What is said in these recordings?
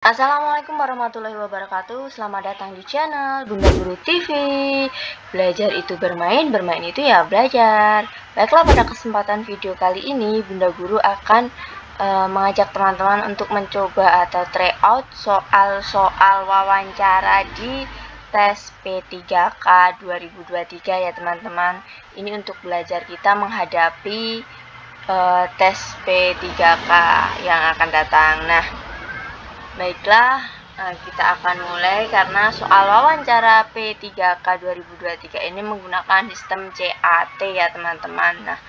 Assalamualaikum warahmatullahi wabarakatuh. Selamat datang di channel Bunda Guru TV. Belajar itu bermain, bermain itu ya belajar. Baiklah, pada kesempatan video kali ini Bunda Guru akan mengajak teman-teman untuk mencoba atau try out soal-soal wawancara di tes P3K 2023 ya teman-teman. Ini untuk belajar kita menghadapi tes P3K yang akan datang. Nah, baiklah, kita akan mulai karena soal wawancara P3K 2023 ini menggunakan sistem CAT ya teman-teman. Nah,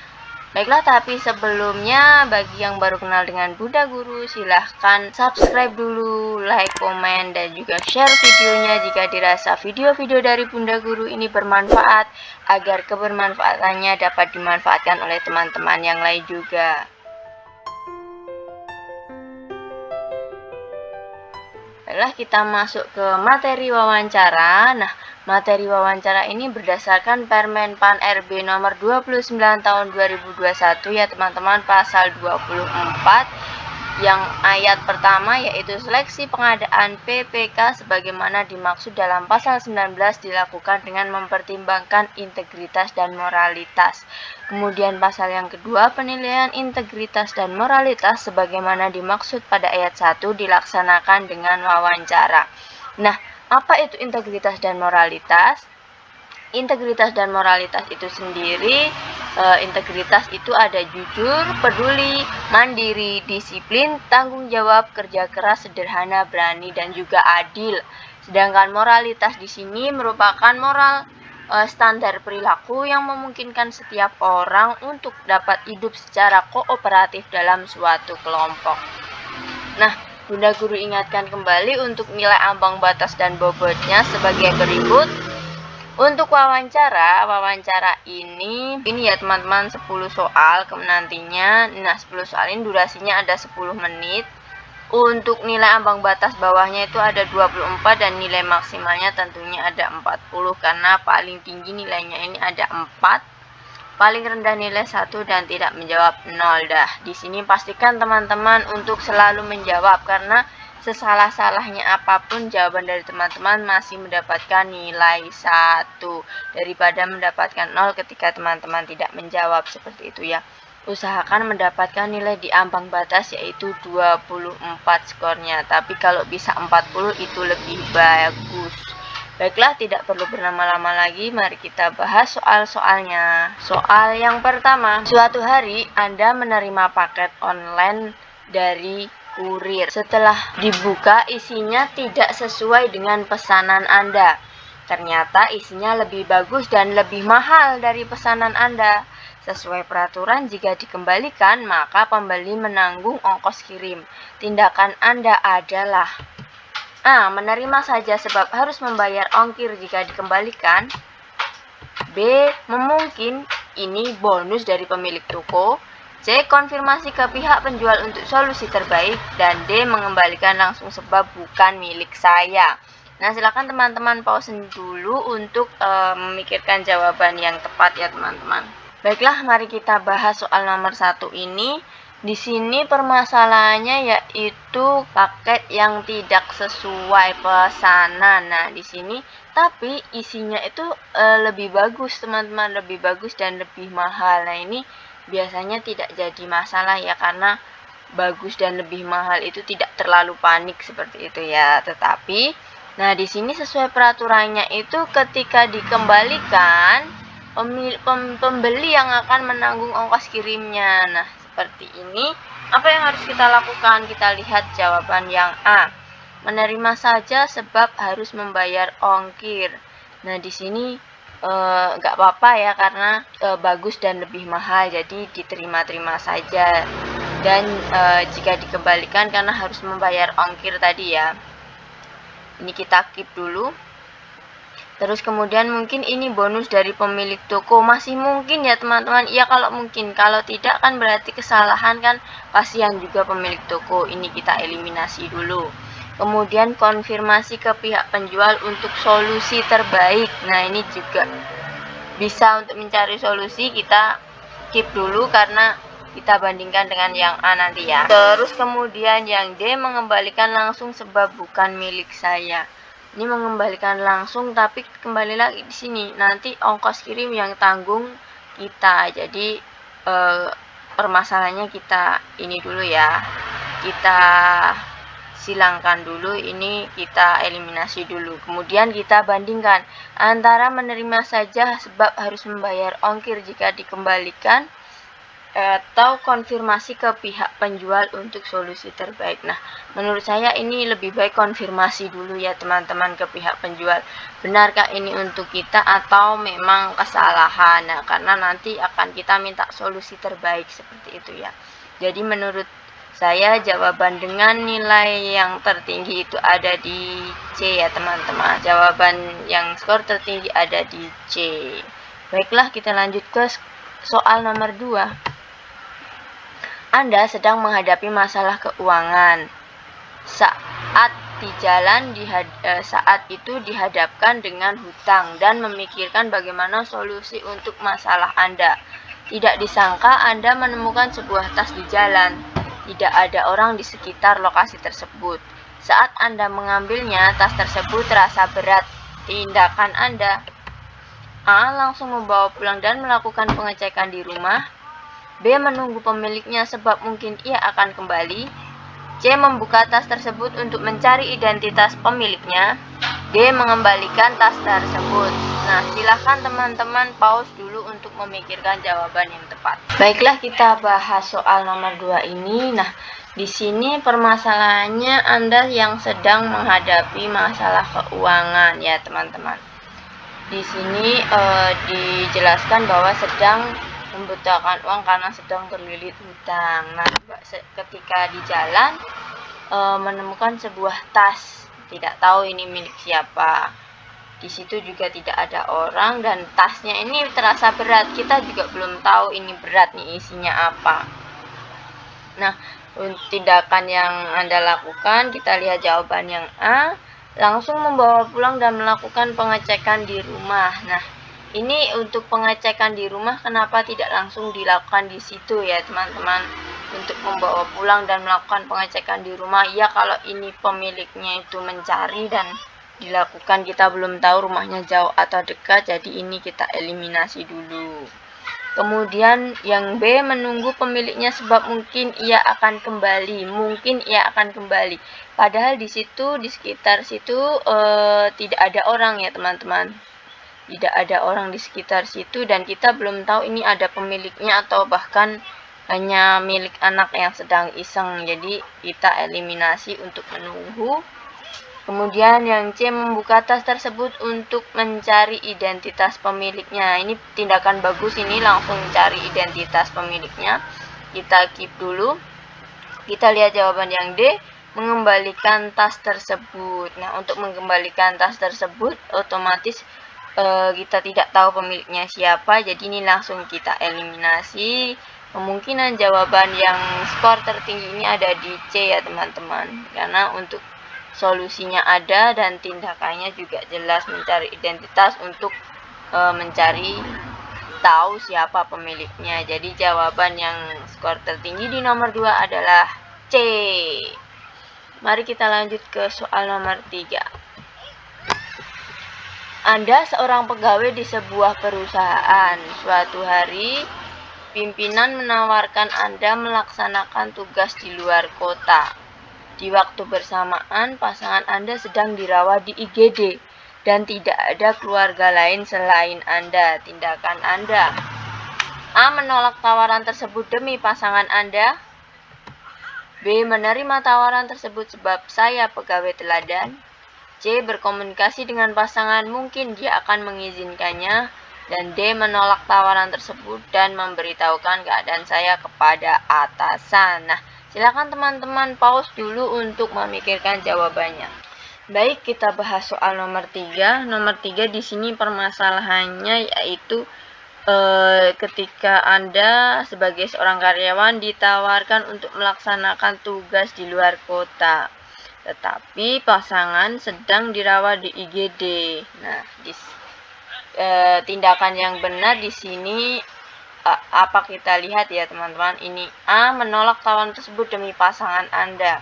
baiklah, tapi sebelumnya bagi yang baru kenal dengan Bunda Guru, silahkan subscribe dulu, like, komen, dan juga share videonya jika dirasa video-video dari Bunda Guru ini bermanfaat, agar kebermanfaatannya dapat dimanfaatkan oleh teman-teman yang lain juga. Baiklah, kita masuk ke materi wawancara. Nah, materi wawancara ini berdasarkan Permenpan RB nomor 29 tahun 2021 ya teman-teman, pasal 24 yang ayat pertama yaitu seleksi pengadaan PPK sebagaimana dimaksud dalam pasal 19 dilakukan dengan mempertimbangkan integritas dan moralitas. Kemudian pasal yang kedua, penilaian integritas dan moralitas sebagaimana dimaksud pada ayat 1 dilaksanakan dengan wawancara. Nah, apa itu integritas dan moralitas? Integritas dan moralitas itu sendiri, integritas itu ada jujur, peduli, mandiri, disiplin, tanggung jawab, kerja keras, sederhana, berani, dan juga adil. Sedangkan moralitas di sini merupakan moral standar perilaku yang memungkinkan setiap orang untuk dapat hidup secara kooperatif dalam suatu kelompok. Nah, Bunda Guru ingatkan kembali untuk nilai ambang batas dan bobotnya sebagai berikut. Untuk wawancara ini ya teman-teman 10 soal nantinya. Nah, 10 soal ini durasinya ada 10 menit. Untuk nilai ambang batas bawahnya itu ada 24 dan nilai maksimalnya tentunya ada 40 karena paling tinggi nilainya ini ada 4. Paling rendah nilai 1 dan tidak menjawab 0 dah. Di sini pastikan teman-teman untuk selalu menjawab karena sesalah-salahnya apapun jawaban dari teman-teman masih mendapatkan nilai 1 daripada mendapatkan 0 ketika teman-teman tidak menjawab, seperti itu ya. Usahakan mendapatkan nilai di ambang batas yaitu 24 skornya, tapi kalau bisa 40 itu lebih bagus. Baiklah, tidak perlu berlama-lama lagi, mari kita bahas soal-soalnya. Soal yang pertama, suatu hari Anda menerima paket online dari kurir. Setelah dibuka, isinya tidak sesuai dengan pesanan Anda. Ternyata isinya lebih bagus dan lebih mahal dari pesanan Anda. Sesuai peraturan, jika dikembalikan, maka pembeli menanggung ongkos kirim. Tindakan Anda adalah A. Menerima saja sebab harus membayar ongkir jika dikembalikan. B. Memungkin ini bonus dari pemilik toko. C. Konfirmasi ke pihak penjual untuk solusi terbaik. Dan D. Mengembalikan langsung sebab bukan milik saya. Nah, silakan teman-teman pause dulu untuk memikirkan jawaban yang tepat ya teman-teman. Baiklah, mari kita bahas soal nomor 1 ini. Di sini permasalahannya yaitu paket yang tidak sesuai pesanan. Nah, di sini tapi isinya itu lebih bagus teman-teman, lebih bagus dan lebih mahal. Nah, ini biasanya tidak jadi masalah ya karena bagus dan lebih mahal itu tidak terlalu panik seperti itu ya. Tetapi nah, di sini sesuai peraturannya itu ketika dikembalikan pembeli yang akan menanggung ongkos kirimnya. Nah, seperti ini. Apa yang harus kita lakukan? Kita lihat jawaban yang A. Menerima saja sebab harus membayar ongkir. Nah, di sini nggak apa-apa ya karena bagus dan lebih mahal, jadi diterima-terima saja. Dan jika dikembalikan karena harus membayar ongkir tadi ya. Ini kita keep dulu. Terus kemudian mungkin ini bonus dari pemilik toko, masih mungkin ya teman-teman. Iya kalau mungkin, kalau tidak kan berarti kesalahan kan kasihan juga pemilik toko. Ini kita eliminasi dulu. Kemudian konfirmasi ke pihak penjual untuk solusi terbaik. Nah, ini juga bisa untuk mencari solusi, kita keep dulu karena kita bandingkan dengan yang A nanti ya. Terus kemudian yang D, mengembalikan langsung sebab bukan milik saya. Ini mengembalikan langsung, tapi kembali lagi di sini nanti ongkos kirim yang tanggung kita. Jadi permasalahannya kita ini dulu ya, kita silangkan dulu, ini kita eliminasi dulu. Kemudian kita bandingkan antara menerima saja sebab harus membayar ongkir jika dikembalikan, atau konfirmasi ke pihak penjual untuk solusi terbaik. Nah, menurut saya ini lebih baik konfirmasi dulu ya teman-teman ke pihak penjual. Benarkah ini untuk kita atau memang kesalahan? Nah, karena nanti akan kita minta solusi terbaik seperti itu ya. Jadi menurut saya jawaban dengan nilai yang tertinggi itu ada di C ya teman-teman. Jawaban yang skor tertinggi ada di C. Baiklah, kita lanjut ke soal nomor 2. Anda sedang menghadapi masalah keuangan. Saat itu dihadapkan dengan hutang dan memikirkan bagaimana solusi untuk masalah Anda. Tidak disangka Anda menemukan sebuah tas di jalan. Tidak ada orang di sekitar lokasi tersebut. Saat Anda mengambilnya, tas tersebut terasa berat. Tindakan Anda: A. Langsung membawa pulang dan melakukan pengecekan di rumah. B. Menunggu pemiliknya sebab mungkin ia akan kembali. C. Membuka tas tersebut untuk mencari identitas pemiliknya. D. Mengembalikan tas tersebut. Nah, silahkan teman-teman pause dulu untuk memikirkan jawaban yang tepat. Baiklah, kita bahas soal nomor 2 ini. Nah, di sini permasalahannya Anda yang sedang menghadapi masalah keuangan ya teman-teman. Di sini dijelaskan bahwa sedang membutuhkan uang karena sedang terlilit hutang. Nah, ketika di jalan menemukan sebuah tas, tidak tahu ini milik siapa. Di situ juga tidak ada orang dan tasnya ini terasa berat. Kita juga belum tahu ini berat nih isinya apa. Nah, tindakan yang Anda lakukan, kita lihat jawaban yang A. Langsung membawa pulang dan melakukan pengecekan di rumah. Nah, ini untuk pengecekan di rumah, kenapa tidak langsung dilakukan di situ ya teman-teman? Untuk membawa pulang dan melakukan pengecekan di rumah, ya kalau ini pemiliknya itu mencari dan dilakukan, kita belum tahu rumahnya jauh atau dekat, jadi ini kita eliminasi dulu. Kemudian yang B, menunggu pemiliknya sebab mungkin ia akan kembali. Mungkin ia akan kembali. Padahal di situ, di sekitar situ tidak ada orang ya teman-teman. Tidak ada orang di sekitar situ dan kita belum tahu ini ada pemiliknya atau bahkan hanya milik anak yang sedang iseng. Jadi kita eliminasi untuk menunggu. Kemudian yang C, membuka tas tersebut untuk mencari identitas pemiliknya. Ini tindakan bagus, ini langsung cari identitas pemiliknya. Kita keep dulu. Kita lihat jawaban yang D, mengembalikan tas tersebut. Nah, untuk mengembalikan tas tersebut otomatis kita tidak tahu pemiliknya siapa, jadi ini langsung kita eliminasi. Kemungkinan jawaban yang skor tertinggi ini ada di C ya teman-teman, karena untuk solusinya ada dan tindakannya juga jelas, mencari identitas untuk mencari tahu siapa pemiliknya. Jadi jawaban yang skor tertinggi di nomor 2 adalah C. Mari kita lanjut ke soal nomor 3. Anda seorang pegawai di sebuah perusahaan. Suatu hari, pimpinan menawarkan Anda melaksanakan tugas di luar kota. Di waktu bersamaan, pasangan Anda sedang dirawat di IGD dan tidak ada keluarga lain selain Anda. Tindakan Anda: A. Menolak tawaran tersebut demi pasangan Anda. B. Menerima tawaran tersebut sebab saya pegawai teladan. C. Berkomunikasi dengan pasangan, mungkin dia akan mengizinkannya. Dan D. Menolak tawaran tersebut dan memberitahukan keadaan saya kepada atasan. Nah, silakan teman-teman pause dulu untuk memikirkan jawabannya. Baik, kita bahas soal nomor 3. Nomor 3 di sini permasalahannya yaitu ketika Anda sebagai seorang karyawan ditawarkan untuk melaksanakan tugas di luar kota, tetapi pasangan sedang dirawat di IGD. Nah, tindakan yang benar di sini apa kita lihat ya teman-teman, ini A menolak tawaran tersebut demi pasangan Anda.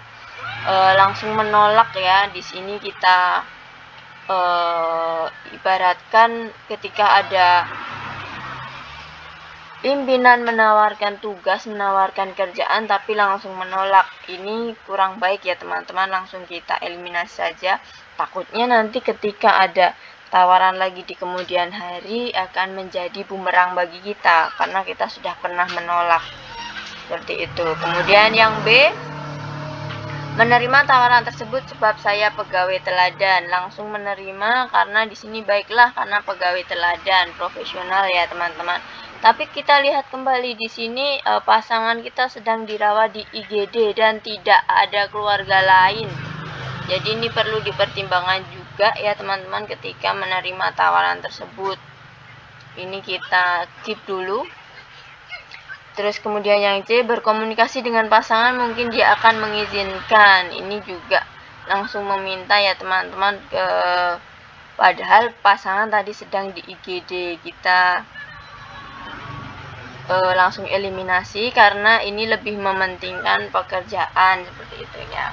Langsung menolak ya. Di sini kita ibaratkan ketika ada pimpinan menawarkan tugas, menawarkan kerjaan tapi langsung menolak, ini kurang baik ya teman-teman. Langsung kita eliminasi saja. Takutnya nanti ketika ada tawaran lagi di kemudian hari akan menjadi bumerang bagi kita karena kita sudah pernah menolak. Seperti itu. Kemudian yang B, menerima tawaran tersebut sebab saya pegawai teladan. Langsung menerima karena di sini baiklah karena pegawai teladan, profesional ya teman-teman. Tapi kita lihat kembali di sini pasangan kita sedang dirawat di IGD dan tidak ada keluarga lain. Jadi ini perlu dipertimbangkan juga ya teman-teman ketika menerima tawaran tersebut. Ini kita keep dulu. Terus kemudian yang C, berkomunikasi dengan pasangan mungkin dia akan mengizinkan. Ini juga langsung meminta ya teman-teman, padahal pasangan tadi sedang di IGD. Kita langsung eliminasi karena ini lebih mementingkan pekerjaan, seperti itu ya.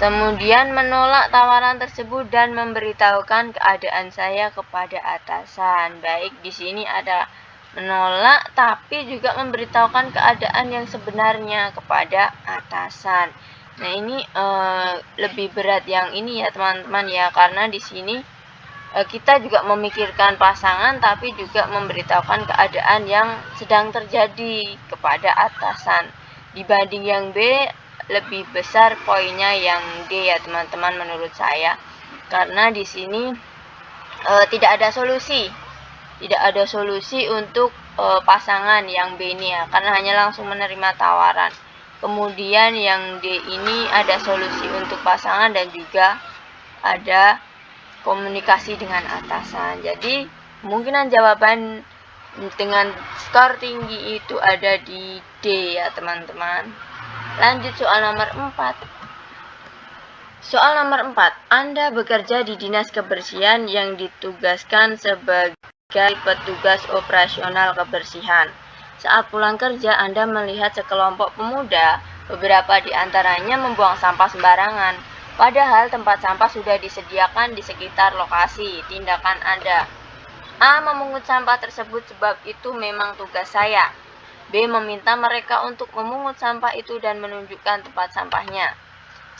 Kemudian menolak tawaran tersebut dan memberitahukan keadaan saya kepada atasan. Baik, di sini ada menolak tapi juga memberitahukan keadaan yang sebenarnya kepada atasan. Nah, ini lebih berat yang ini ya teman-teman ya, karena di sini kita juga memikirkan pasangan tapi juga memberitahukan keadaan yang sedang terjadi kepada atasan. Dibanding yang B, lebih besar poinnya yang D ya teman-teman menurut saya, karena di sini tidak ada solusi untuk pasangan yang B ini ya, karena hanya langsung menerima tawaran. Kemudian yang D ini ada solusi untuk pasangan dan juga ada komunikasi dengan atasan. Jadi kemungkinan jawaban dengan skor tinggi itu ada di D ya teman-teman. Lanjut soal nomor 4. Soal nomor 4. Anda bekerja di dinas kebersihan yang ditugaskan sebagai petugas operasional kebersihan. Saat pulang kerja, Anda melihat sekelompok pemuda, beberapa di antaranya membuang sampah sembarangan. Padahal tempat sampah sudah disediakan di sekitar lokasi. Tindakan Anda: A. Memungut sampah tersebut sebab itu memang tugas saya. B. Meminta mereka untuk memungut sampah itu dan menunjukkan tempat sampahnya.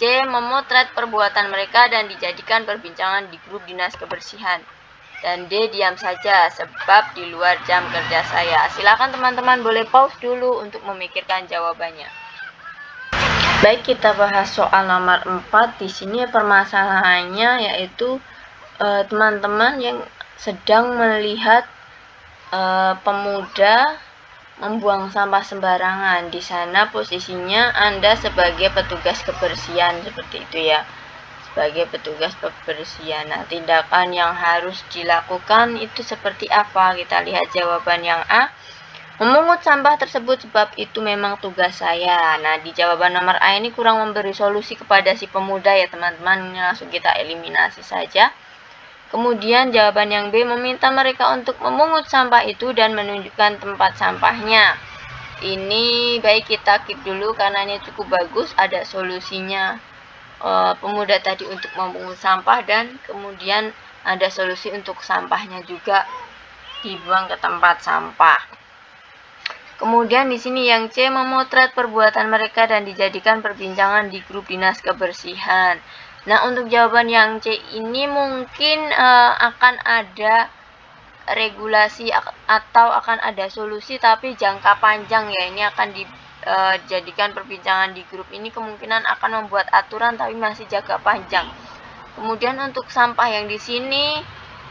C. Memotret perbuatan mereka dan dijadikan perbincangan di grup dinas kebersihan. Dan D. Diam saja sebab di luar jam kerja saya. Silakan teman-teman boleh pause dulu untuk memikirkan jawabannya. Baik, kita bahas soal nomor 4. Di sini permasalahannya yaitu teman-teman yang sedang melihat pemuda membuang sampah sembarangan. Di sana posisinya Anda sebagai petugas kebersihan, seperti itu ya. Sebagai petugas kebersihan. Nah, tindakan yang harus dilakukan itu seperti apa? Kita lihat jawaban yang A. Memungut sampah tersebut sebab itu memang tugas saya. Nah, di jawaban nomor A ini kurang memberi solusi kepada si pemuda ya teman-teman. Langsung kita eliminasi saja. Kemudian jawaban yang B, meminta mereka untuk memungut sampah itu dan menunjukkan tempat sampahnya. Ini baik kita keep dulu karena ini cukup bagus, ada solusinya pemuda tadi untuk memungut sampah dan kemudian ada solusi untuk sampahnya juga dibuang ke tempat sampah. Kemudian di sini yang C, memotret perbuatan mereka dan dijadikan perbincangan di grup dinas kebersihan. Nah, untuk jawaban yang C ini mungkin akan ada regulasi atau akan ada solusi tapi jangka panjang ya. Ini akan dijadikan perbincangan di grup, ini kemungkinan akan membuat aturan tapi masih jangka panjang. Kemudian untuk sampah yang di sini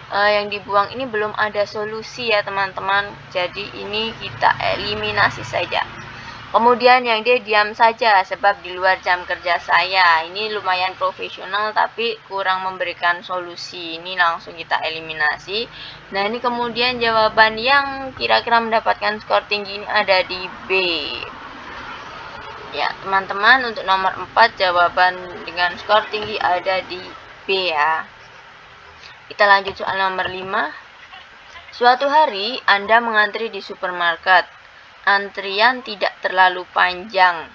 yang dibuang ini belum ada solusi ya teman-teman. Jadi ini kita eliminasi saja. Kemudian yang D, diam saja sebab di luar jam kerja saya. Ini lumayan profesional tapi kurang memberikan solusi. Ini langsung kita eliminasi. Nah, ini kemudian jawaban yang kira-kira mendapatkan skor tinggi ini ada di B. Ya, teman-teman, untuk nomor 4 jawaban dengan skor tinggi ada di B ya. Kita lanjut soal nomor 5. Suatu hari Anda mengantri di supermarket. Antrian tidak terlalu panjang.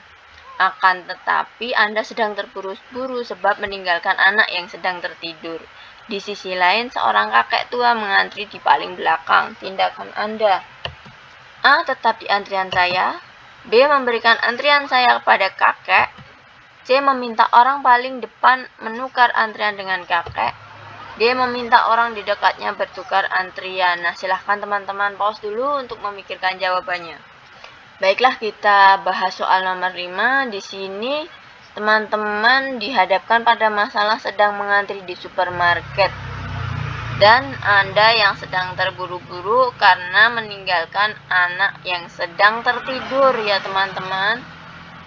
Akan tetapi Anda sedang terburu-buru sebab meninggalkan anak yang sedang tertidur. Di sisi lain, seorang kakek tua mengantri di paling belakang. Tindakan Anda: A. Tetap di antrian saya. B. Memberikan antrian saya kepada kakek. C. Meminta orang paling depan menukar antrian dengan kakek. D. Meminta orang di dekatnya bertukar antrian. Nah, silahkan teman-teman pause dulu untuk memikirkan jawabannya. Baiklah, kita bahas soal nomor 5. Di sini teman-teman dihadapkan pada masalah sedang mengantri di supermarket. Dan Anda yang sedang terburu-buru karena meninggalkan anak yang sedang tertidur ya teman-teman.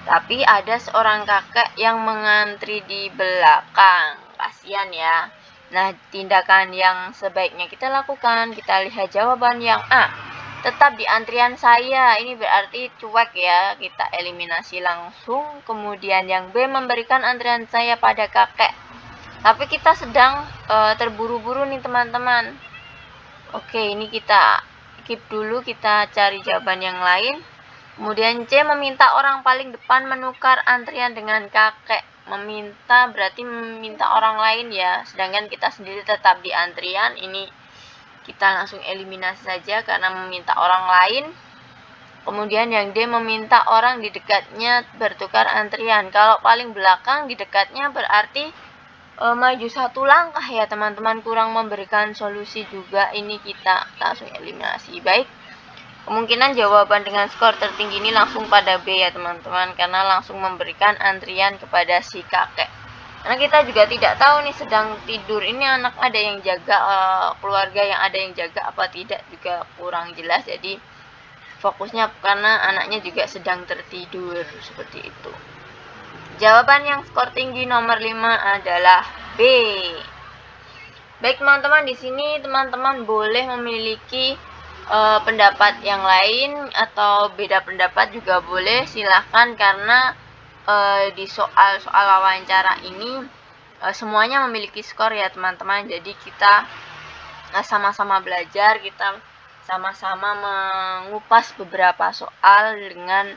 Tapi ada seorang kakek yang mengantri di belakang. Kasihan ya. Nah, tindakan yang sebaiknya kita lakukan, kita lihat jawaban yang A. Tetap di antrian saya. Ini berarti cuek ya, kita eliminasi langsung. Kemudian yang B, memberikan antrian saya pada kakek. Tapi kita sedang terburu-buru nih teman-teman. Oke, ini kita skip dulu, kita cari jawaban yang lain. Kemudian C, meminta orang paling depan menukar antrian dengan kakek. Meminta berarti meminta orang lain ya, sedangkan kita sendiri tetap di antrian. Ini kita langsung eliminasi saja karena meminta orang lain. Kemudian yang D, meminta orang di dekatnya bertukar antrian. Kalau paling belakang di dekatnya berarti maju satu langkah ya teman-teman, kurang memberikan solusi juga. Ini kita langsung eliminasi. Baik, kemungkinan jawaban dengan skor tertinggi ini langsung pada B ya teman-teman, karena langsung memberikan antrian kepada si kakek. Karena kita juga tidak tahu nih sedang tidur ini anak ada yang jaga, keluarga yang ada yang jaga apa tidak juga kurang jelas. Jadi fokusnya karena anaknya juga sedang tertidur seperti itu. Jawaban yang skor tinggi nomor 5 adalah B. Baik teman-teman, di sini teman-teman boleh memiliki pendapat yang lain atau beda pendapat juga boleh, silahkan, karena di soal-soal wawancara ini semuanya memiliki skor ya teman-teman. Jadi kita sama-sama belajar, kita sama-sama mengupas beberapa soal dengan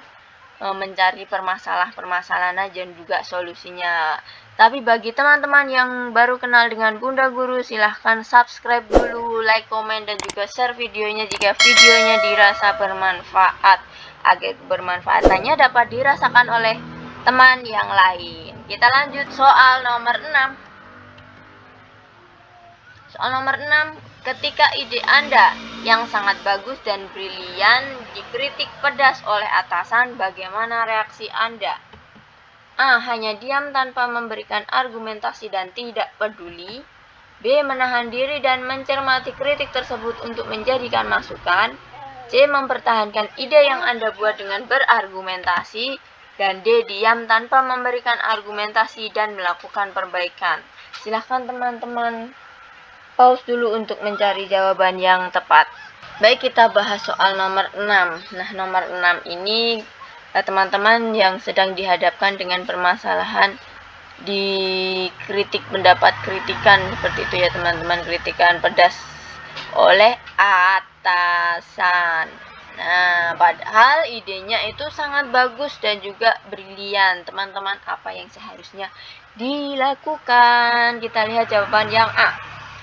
mencari permasalahan-permasalahan dan juga solusinya. Tapi bagi teman-teman yang baru kenal dengan Bunda Guru, silahkan subscribe dulu, like, komen, dan juga share videonya jika videonya dirasa bermanfaat, agar kebermanfaatannya dapat dirasakan oleh teman yang lain. Kita lanjut soal nomor 6. Soal nomor 6, ketika ide Anda yang sangat bagus dan brilian dikritik pedas oleh atasan, bagaimana reaksi Anda? A. Hanya diam tanpa memberikan argumentasi dan tidak peduli. B. Menahan diri dan mencermati kritik tersebut untuk menjadikan masukan. C. Mempertahankan ide yang Anda buat dengan berargumentasi. Dan D. Diam tanpa memberikan argumentasi dan melakukan perbaikan. Silahkan teman-teman pause dulu untuk mencari jawaban yang tepat. Baik, kita bahas soal nomor 6. Nah, nomor 6 ini teman-teman yang sedang dihadapkan dengan permasalahan dikritik mendapat kritikan seperti itu ya teman-teman, kritikan pedas oleh atasan. Nah, padahal idenya itu sangat bagus dan juga brilian. Teman-teman, apa yang seharusnya dilakukan? Kita lihat jawaban yang A.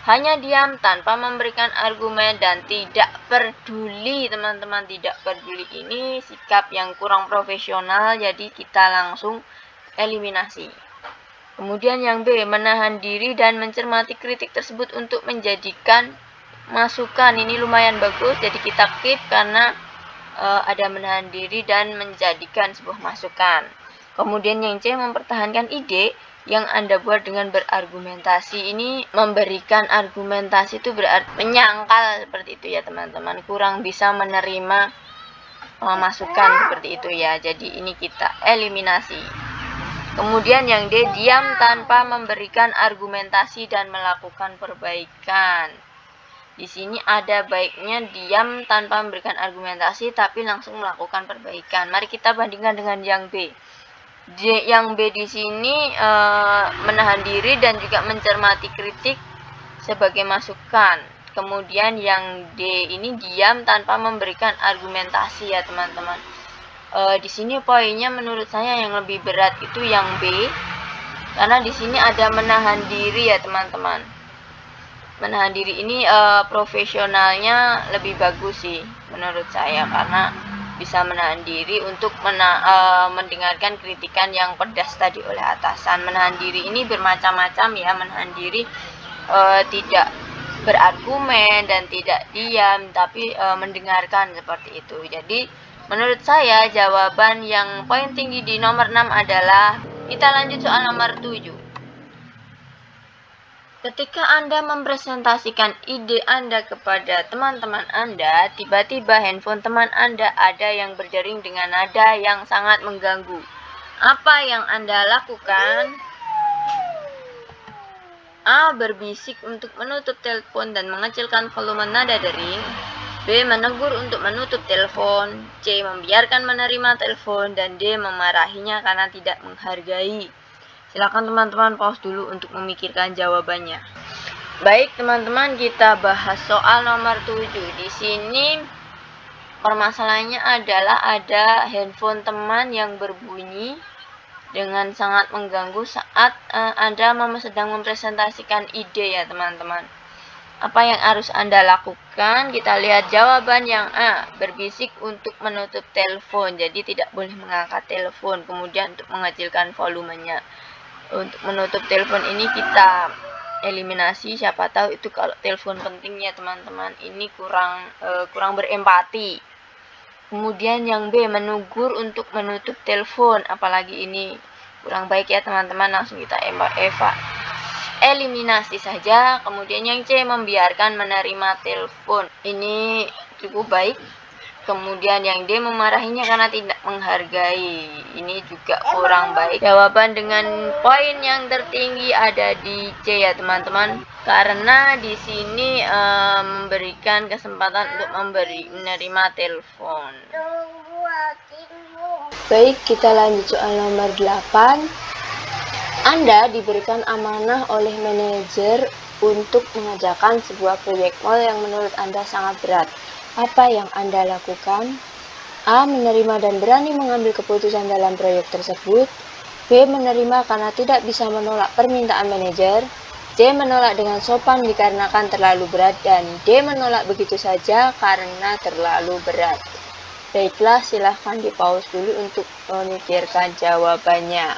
Hanya diam tanpa memberikan argumen dan tidak peduli. Teman-teman, tidak peduli ini sikap yang kurang profesional, jadi kita langsung eliminasi. Kemudian yang B, menahan diri dan mencermati kritik tersebut untuk menjadikan masukan. Ini lumayan bagus, jadi kita keep karena ada menahan diri dan menjadikan sebuah masukan. Kemudian yang C, mempertahankan ide yang Anda buat dengan berargumentasi. Ini memberikan argumentasi itu berarti menyangkal seperti itu ya teman-teman, kurang bisa menerima masukan seperti itu ya. Jadi ini kita eliminasi. Kemudian yang D, diam tanpa memberikan argumentasi dan melakukan perbaikan. Di sini ada baiknya diam tanpa memberikan argumentasi tapi langsung melakukan perbaikan. Mari kita bandingkan dengan yang B. Yang B di sini menahan diri dan juga mencermati kritik sebagai masukan. Kemudian yang D ini diam tanpa memberikan argumentasi ya teman-teman. Di sini poinnya menurut saya yang lebih berat itu yang B, karena di sini ada menahan diri ya teman-teman. Menahan diri ini profesionalnya lebih bagus sih menurut saya, karena bisa menahan diri untuk mendengarkan kritikan yang pedas tadi oleh atasan. Menahan diri ini bermacam-macam ya. Menahan diri tidak berargumen dan tidak diam, tapi mendengarkan seperti itu. Jadi menurut saya jawaban yang poin tinggi di nomor 6 adalah, kita lanjut soal nomor 7. Ketika Anda mempresentasikan ide Anda kepada teman-teman Anda, tiba-tiba handphone teman Anda ada yang berdering dengan nada yang sangat mengganggu. Apa yang Anda lakukan? A. Berbisik untuk menutup telepon dan mengecilkan volume nada dering. B. Menegur untuk menutup telepon. C. Membiarkan menerima telepon. Dan D. Memarahinya karena tidak menghargai. Silakan teman-teman pause dulu untuk memikirkan jawabannya. Baik teman-teman, kita bahas soal nomor 7. Di sini permasalahannya adalah ada handphone teman yang berbunyi dengan sangat mengganggu saat Anda sedang mempresentasikan ide ya teman-teman. Apa yang harus Anda lakukan? Kita lihat jawaban yang A. Berbisik untuk menutup telepon, jadi tidak boleh mengangkat telepon. Kemudian untuk mengecilkan volumenya. Untuk menutup telepon ini kita eliminasi, siapa tahu itu kalau telepon penting ya teman-teman. Ini kurang berempati. Kemudian yang B, menegur untuk menutup telepon, apalagi ini kurang baik ya teman-teman, langsung kita eliminasi saja. Kemudian yang C, membiarkan menerima telepon, ini cukup baik. Kemudian yang D, memarahinya karena tidak menghargai, ini juga kurang baik. Jawaban dengan poin yang tertinggi ada di C ya teman-teman, karena di sini memberikan kesempatan untuk menerima telepon. Baik, kita lanjut soal nomor 8. Anda diberikan amanah oleh manajer untuk mengerjakan sebuah proyek mall yang menurut Anda sangat berat. Apa yang Anda lakukan? A. Menerima dan berani mengambil keputusan dalam proyek tersebut. B. Menerima karena tidak bisa menolak permintaan manajer. C. Menolak dengan sopan dikarenakan terlalu berat. Dan D. Menolak begitu saja karena terlalu berat. Baiklah, silahkan di pause dulu untuk memikirkan jawabannya.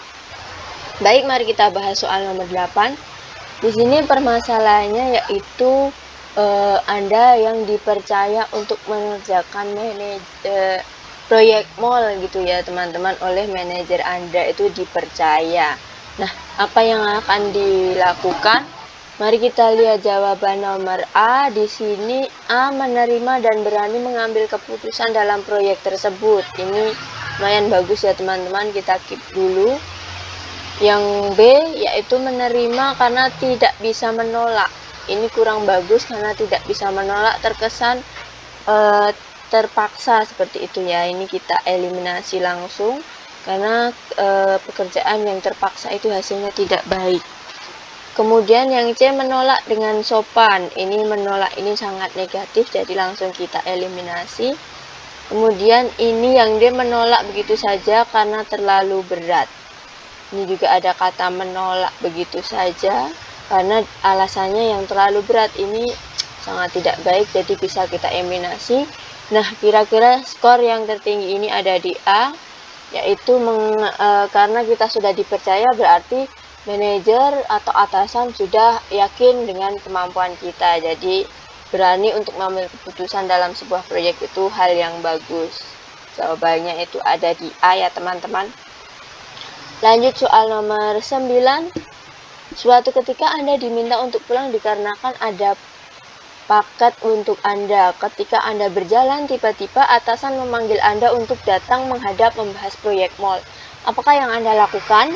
Baik, mari kita bahas soal nomor 8. Di sini permasalahannya yaitu Anda yang dipercaya untuk mengerjakan proyek mall gitu ya teman-teman, oleh manajer Anda itu dipercaya. Nah, apa yang akan dilakukan? Mari kita lihat jawaban nomor A. Di sini A. Menerima dan berani mengambil keputusan dalam proyek tersebut. Ini lumayan bagus ya teman-teman, kita keep dulu. Yang B yaitu menerima karena tidak bisa menolak. Ini kurang bagus karena tidak bisa menolak, terkesan terpaksa seperti itu ya. Ini kita eliminasi langsung karena pekerjaan yang terpaksa itu hasilnya tidak baik. Kemudian yang C, menolak dengan sopan. Ini menolak ini sangat negatif, jadi langsung kita eliminasi. Kemudian ini yang D, menolak begitu saja karena terlalu berat. Ini juga ada kata menolak begitu saja karena alasannya yang terlalu berat, ini sangat tidak baik, jadi bisa kita eliminasi. Nah, kira-kira skor yang tertinggi ini ada di A, yaitu karena kita sudah dipercaya, berarti manajer atau atasan sudah yakin dengan kemampuan kita, jadi berani untuk mengambil keputusan dalam sebuah proyek itu hal yang bagus. Jawabannya itu ada di A ya teman-teman. Lanjut soal nomor 9. Suatu ketika Anda diminta untuk pulang dikarenakan ada paket untuk Anda. Ketika Anda berjalan, tiba-tiba atasan memanggil Anda untuk datang menghadap membahas proyek mall. Apakah yang Anda lakukan?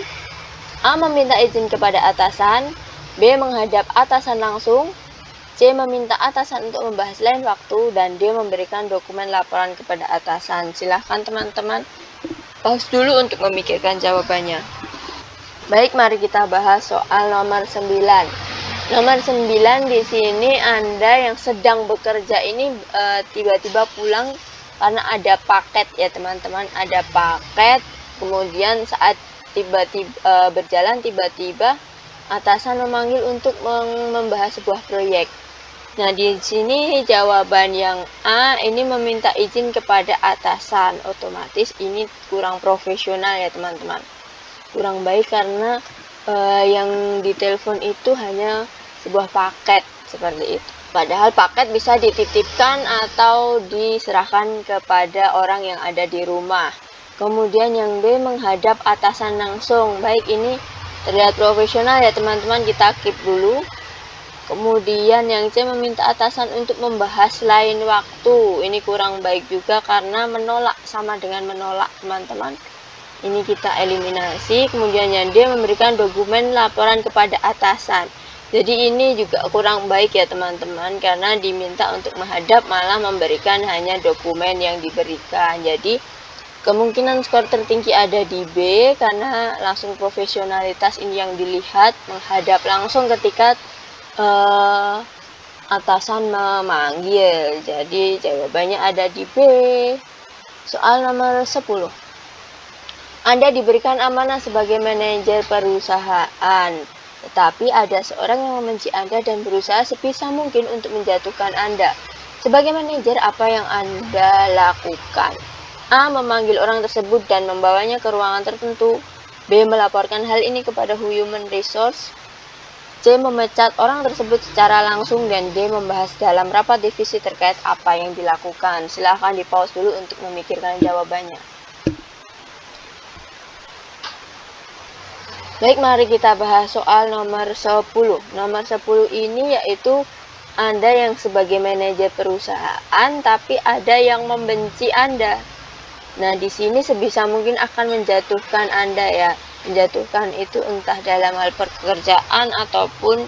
A. Meminta izin kepada atasan. B. Menghadap atasan langsung. C. Meminta atasan untuk membahas lain waktu. Dan D. Memberikan dokumen laporan kepada atasan. Silahkan teman-teman pause dulu untuk memikirkan jawabannya. Baik, mari kita bahas soal nomor 9. Nomor 9 di sini Anda yang sedang bekerja ini tiba-tiba pulang karena ada paket ya teman-teman, ada paket. Kemudian saat tiba-tiba berjalan tiba-tiba atasan memanggil untuk membahas sebuah proyek. Nah, di sini jawaban yang A ini meminta izin kepada atasan. Otomatis ini kurang profesional ya teman-teman. Kurang baik karena yang ditelepon itu hanya sebuah paket seperti itu. Padahal paket bisa dititipkan atau diserahkan kepada orang yang ada di rumah. Kemudian yang B menghadap atasan langsung. Baik, ini terlihat profesional ya teman-teman, kita keep dulu. Kemudian yang C meminta atasan untuk membahas lain waktu. Ini kurang baik juga karena menolak sama dengan menolak teman-teman. Ini kita eliminasi. Kemudian yang D memberikan dokumen laporan kepada atasan. Jadi ini juga kurang baik ya teman-teman, karena diminta untuk menghadap malah memberikan hanya dokumen yang diberikan. Jadi kemungkinan skor tertinggi ada di B karena langsung profesionalitas ini yang dilihat, menghadap langsung ketika atasan memanggil. Jadi jawabannya ada di B. Soal nomor 10. Anda diberikan amanah sebagai manajer perusahaan, tetapi ada seorang yang membenci Anda dan berusaha sebisa mungkin untuk menjatuhkan Anda. Sebagai manajer, apa yang Anda lakukan? A. Memanggil orang tersebut dan membawanya ke ruangan tertentu. B. Melaporkan hal ini kepada Human Resource. C. Memecat orang tersebut secara langsung. Dan D. Membahas dalam rapat divisi terkait apa yang dilakukan. Silahkan di pause dulu untuk memikirkan jawabannya. Baik, mari kita bahas soal nomor 10. Nomor 10 ini yaitu Anda yang sebagai manajer perusahaan, tapi ada yang membenci Anda. Nah, di sini sebisa mungkin akan menjatuhkan Anda ya. Menjatuhkan itu entah dalam hal pekerjaan ataupun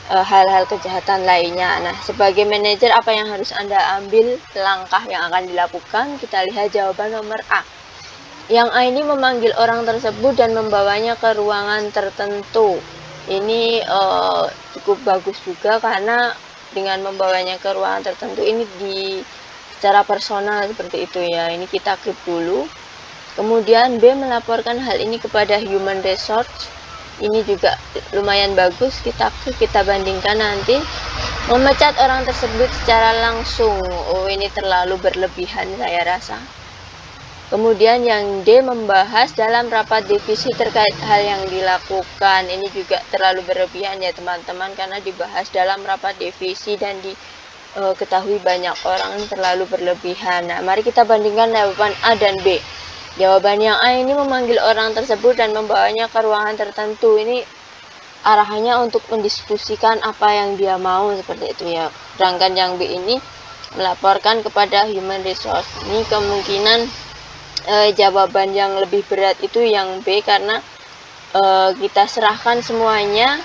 hal-hal kejahatan lainnya. Nah, sebagai manajer apa yang harus Anda ambil, langkah yang akan dilakukan? Kita lihat jawaban nomor A. Yang A ini memanggil orang tersebut dan membawanya ke ruangan tertentu. Ini cukup bagus juga karena dengan membawanya ke ruangan tertentu ini secara personal seperti itu ya. Ini kita keep dulu. Kemudian B melaporkan hal ini kepada Human Resource. Ini juga lumayan bagus, kita bandingkan nanti. Memecat orang tersebut secara langsung. Oh, ini terlalu berlebihan saya rasa. Kemudian yang D membahas dalam rapat divisi terkait hal yang dilakukan. Ini juga terlalu berlebihan ya teman-teman, karena dibahas dalam rapat divisi dan diketahui banyak orang, terlalu berlebihan. Nah, mari kita bandingkan jawaban A dan B. Jawaban yang A ini memanggil orang tersebut dan membawanya ke ruangan tertentu. Ini arahannya untuk mendiskusikan apa yang dia mau seperti itu ya. Sedangkan yang B ini melaporkan kepada Human Resource. Ini kemungkinan jawaban yang lebih berat itu yang B, karena kita serahkan semuanya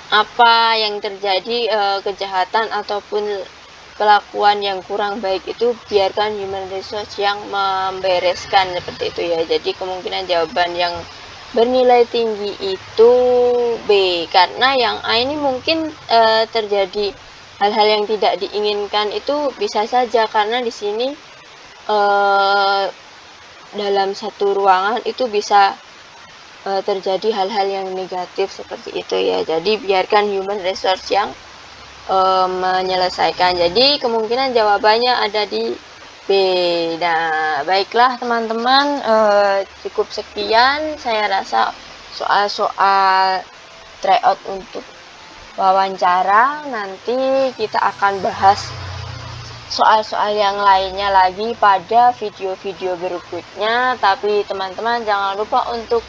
apa yang terjadi, kejahatan ataupun kelakuan yang kurang baik itu biarkan Human Resource yang membereskan seperti itu ya. Jadi kemungkinan jawaban yang bernilai tinggi itu B, karena yang A ini mungkin terjadi hal-hal yang tidak diinginkan, itu bisa saja karena di sini dalam satu ruangan itu bisa terjadi hal-hal yang negatif seperti itu ya. Jadi biarkan Human Resource yang menyelesaikan. Jadi kemungkinan jawabannya ada di B. Nah, baiklah teman-teman, cukup sekian saya rasa soal-soal tryout untuk wawancara. Nanti kita akan bahas soal-soal yang lainnya lagi pada video-video berikutnya. Tapi teman-teman jangan lupa untuk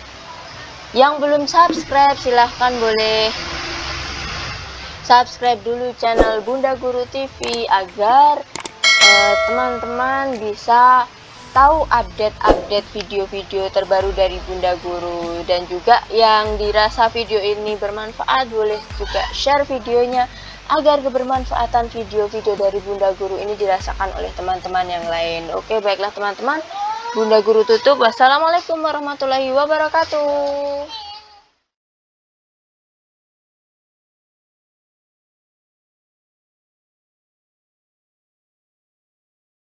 yang belum subscribe, silahkan boleh subscribe dulu channel Bunda Guru TV agar teman-teman bisa tahu update-update video-video terbaru dari Bunda Guru. Dan juga yang dirasa video ini bermanfaat boleh juga share videonya agar kebermanfaatan video-video dari Bunda Guru ini dirasakan oleh teman-teman yang lain. Oke, baiklah teman-teman, Bunda Guru tutup. Wassalamualaikum warahmatullahi wabarakatuh.